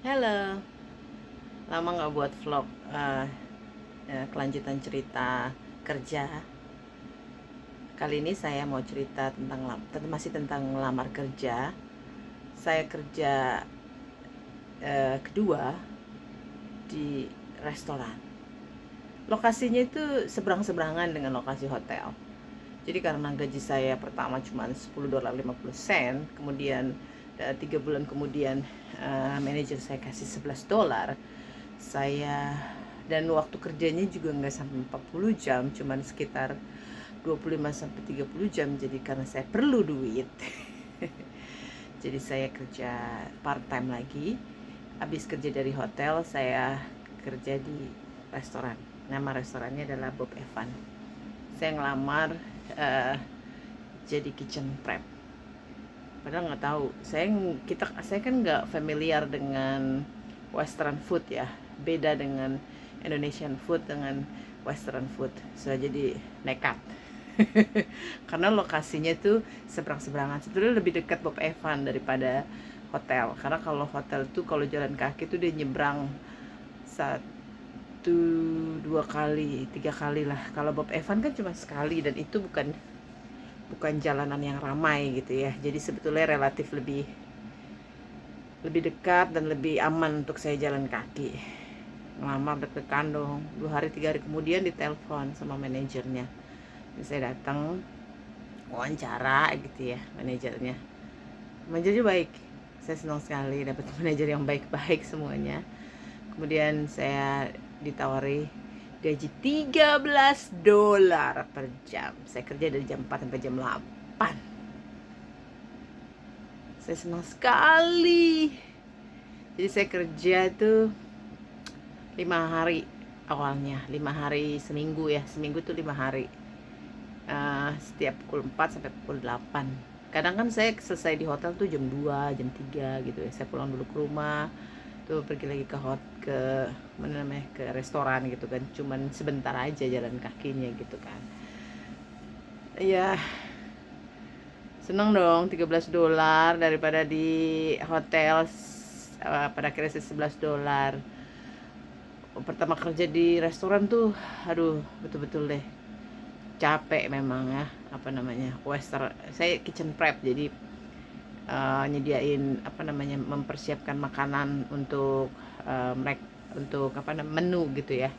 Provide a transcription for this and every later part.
Halo, lama nggak buat vlog kelanjutan cerita kerja. Kali ini saya mau cerita masih tentang lamar kerja. Saya kerja kedua di restoran. Lokasinya itu seberang-seberangan dengan lokasi hotel. Jadi karena gaji saya pertama cuma $10.50, kemudian 3 bulan kemudian manajer saya kasih $11, saya dan waktu kerjanya juga nggak sampai 40 jam, cuman sekitar 25 sampai 30 jam. Jadi karena saya perlu duit jadi saya kerja part time lagi. Habis kerja dari hotel, saya kerja di restoran. Nama restorannya adalah Bob Evan. Saya ngelamar jadi kitchen prep. Padahal nggak tahu, saya kan nggak familiar dengan Western food ya. Beda dengan Indonesian food dengan Western food. Saya jadi nekat. Karena lokasinya tuh seberang-seberangan. Sebetulnya lebih dekat Bob Evan daripada hotel. Karena kalau hotel tuh kalau jalan kaki tuh dia nyebrang 1, 2 kali, 3 kali lah. Kalau Bob Evan kan cuma sekali, dan itu bukan jalanan yang ramai gitu ya. Jadi sebetulnya relatif lebih dekat dan lebih aman untuk saya jalan kaki. Ngelamar deg-degan dong. 2 hari 3 hari kemudian ditelepon sama manajernya. Jadi saya datang wawancara gitu ya, manajernya baik. Saya senang sekali dapat manajer yang baik-baik semuanya. Kemudian saya ditawari gaji $13 per jam. Saya kerja dari jam 4 sampai jam 8. Saya senang sekali. Jadi saya kerja tuh 5 hari awalnya, 5 hari seminggu ya, seminggu tuh 5 hari. Setiap pukul 4 sampai pukul 8. Kadang kan saya selesai di hotel tuh jam 2, jam 3 gitu ya. Saya pulang dulu ke rumah, tuh pergi lagi ke mana namanya, ke restoran gitu kan. Cuman sebentar aja jalan kakinya gitu kan. Ya, seneng dong, $13 daripada di hotel. Pada akhirnya $11. Pertama kerja di restoran tuh, aduh, betul-betul deh capek memang ya. Apa namanya, western, saya kitchen prep, jadi nyediain apa namanya, mempersiapkan makanan untuk mereka, untuk apa namanya, menu gitu ya,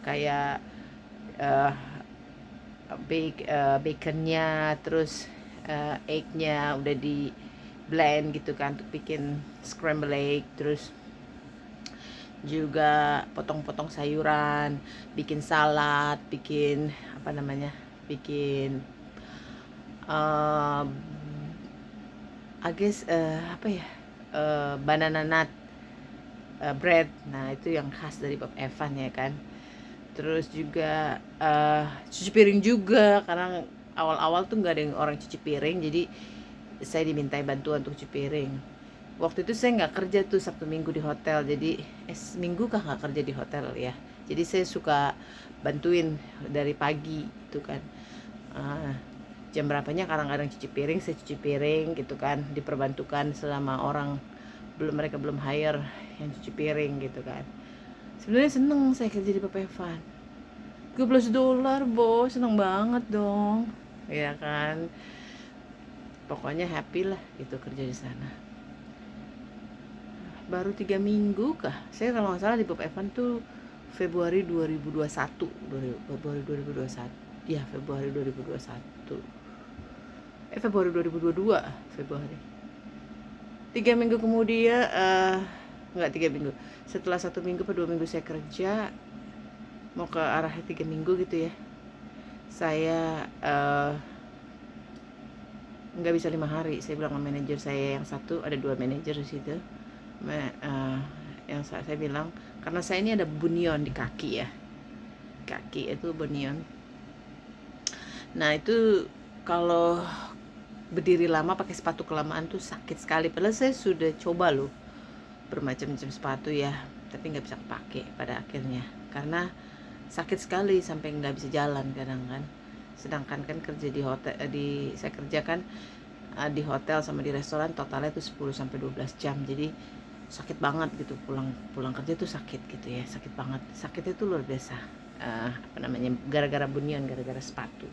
kayak uh, baconnya, terus eggnya udah di blend gitu kan untuk bikin scramble egg, terus juga potong-potong sayuran, bikin salad, bikin apa namanya, bikin uh, I guess apa ya, banana nut bread. Nah itu yang khas dari Bob Evan ya kan. Terus juga cuci piring juga, karena awal-awal tuh nggak ada yang orang cuci piring, jadi saya dimintai bantuan untuk cuci piring. Waktu itu saya nggak kerja tuh Sabtu Minggu di hotel, jadi Minggu kah nggak kerja di hotel ya. Jadi saya suka bantuin dari pagi itu kan. uh, Jam berapanya kadang-kadang cuci piring, saya cuci piring gitu kan, diperbantukan selama mereka belum hire yang cuci piring gitu kan. Sebenarnya seneng saya kerja di Pepevan. $13, bos, seneng banget dong, ya kan. Pokoknya happy lah gitu kerja di sana. Baru 3 minggu kah, saya kalau nggak salah di Bob Evan tuh Februari 2021. Februari 2021 ya, Februari 2021, Februari 2022, Februari. 3 minggu kemudian, nggak 3 minggu, setelah 1 minggu atau 2 minggu saya kerja, mau ke arah 3 minggu gitu ya, saya nggak bisa 5 hari. Saya bilang sama manajer saya yang satu, ada 2 manajer di situ. Yang saya bilang, karena saya ini ada bunion di kaki ya, kaki itu bunion. Nah itu kalau berdiri lama pakai sepatu kelamaan tuh sakit sekali. Padahal saya sudah coba loh bermacam-macam sepatu ya, tapi nggak bisa pakai pada akhirnya karena sakit sekali sampai nggak bisa jalan kadang kan. Sedangkan kan kerja di hotel, saya kerjakan di hotel sama di restoran totalnya tuh 10 sampai 12 jam. Jadi sakit banget gitu, pulang pulang kerja tuh sakit gitu ya, sakit banget, sakitnya tuh luar biasa. Apa namanya, gara-gara bunion, gara-gara sepatu.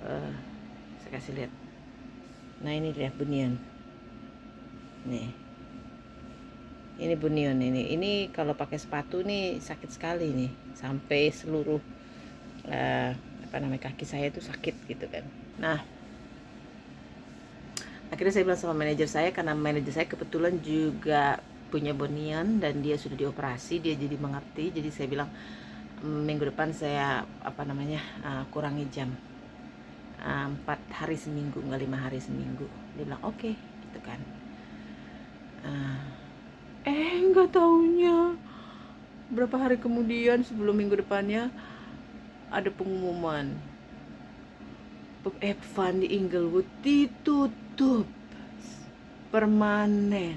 Eh, saya kasih lihat. Nah ini dia bunion. Nih, ini bunion ini kalau pakai sepatu nih sakit sekali nih, sampai seluruh apa namanya, kaki saya itu sakit gitu kan. Nah, akhirnya saya bilang sama manajer saya, karena manajer saya kebetulan juga punya bunion dan dia sudah dioperasi, dia jadi mengerti. Jadi saya bilang, minggu depan saya apa namanya, kurangi jam, 4 hari seminggu, nggak 5 hari seminggu. Dia bilang oke, gitu kan. Nggak taunya berapa hari kemudian, sebelum minggu depannya, ada pengumuman Pub Evan di Inglewood ditutup permanen.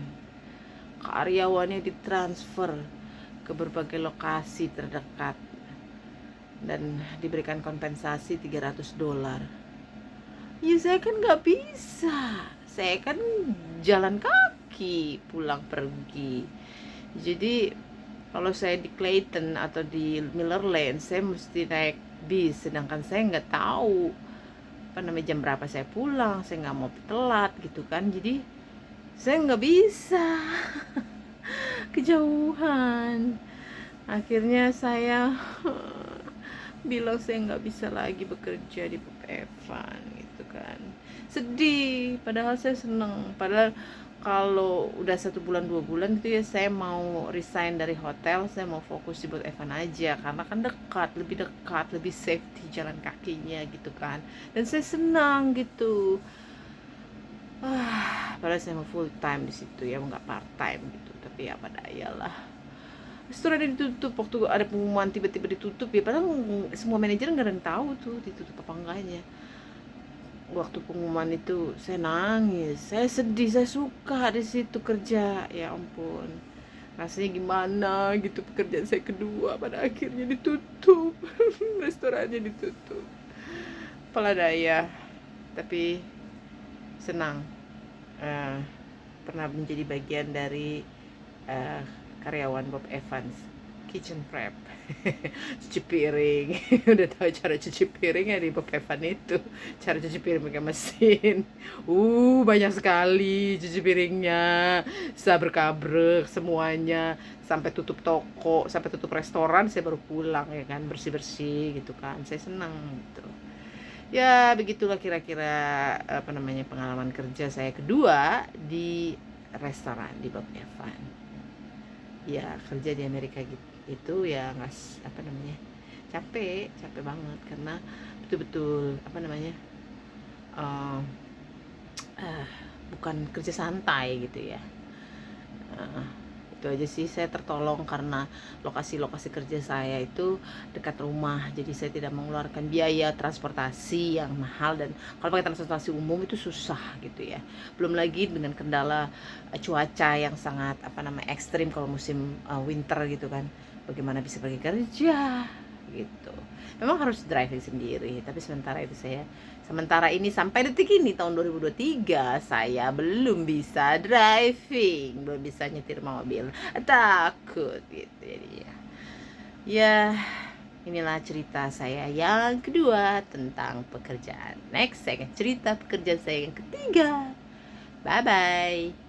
Karyawannya ditransfer ke berbagai lokasi terdekat dan diberikan kompensasi $300. Ya saya kan nggak bisa, saya kan jalan kaki pulang pergi. Jadi kalau saya di Clayton atau di Miller Lane, saya mesti naik bis, sedangkan saya nggak tahu apa namanya jam berapa saya pulang, saya nggak mau telat gitu kan. Jadi saya nggak bisa kejauhan. Akhirnya saya bilang saya nggak bisa lagi bekerja di Pub Evan gitu kan. Sedih, padahal saya seneng. Padahal kalau udah 1 bulan 2 bulan gitu ya, saya mau resign dari hotel, saya mau fokus di Pub Evan aja, karena kan dekat, lebih safety jalan kakinya gitu kan. Dan saya senang gitu. Padahal saya mau full time di situ ya, nggak part time gitu. Tapi apa daya lah. Restoran ditutup, waktu ada pengumuman tiba-tiba ditutup ya, padahal semua manajer nggak ada yang tahu tuh ditutup apa enggaknya. Waktu pengumuman itu saya nangis, saya sedih, saya suka di situ kerja, ya ampun, rasanya gimana gitu. Pekerjaan saya kedua pada akhirnya ditutup. Restorannya ditutup, apalah daya. Tapi senang pernah menjadi bagian dari karyawan Bob Evans Kitchen Prep. Cuci piring. Udah tahu cara cuci piring ya di Bob Evans itu, cara cuci piring pakai mesin. Banyak sekali cuci piringnya, sabrek-kabrek semuanya, sampai tutup toko, sampai tutup restoran, saya baru pulang ya kan, bersih-bersih gitu kan. Saya senang gitu. Ya begitulah kira-kira apa namanya pengalaman kerja saya kedua di restoran di Bob Evans. Ya kerja di Amerika gitu itu ya nggak apa namanya, capek banget, karena betul-betul apa namanya uh, bukan kerja santai gitu ya. Itu aja sih, saya tertolong karena lokasi-lokasi kerja saya itu dekat rumah, jadi saya tidak mengeluarkan biaya transportasi yang mahal. Dan kalau pakai transportasi umum itu susah gitu ya, belum lagi dengan kendala cuaca yang sangat apa namanya ekstrim kalau musim winter gitu kan. Bagaimana bisa pergi kerja gitu, memang harus driving sendiri. Tapi sementara ini sampai detik ini tahun 2023 saya belum bisa driving, belum bisa nyetir mobil, takut gitu. Jadi ya inilah cerita saya yang kedua tentang pekerjaan. Next saya akan cerita pekerjaan saya yang ketiga. Bye bye.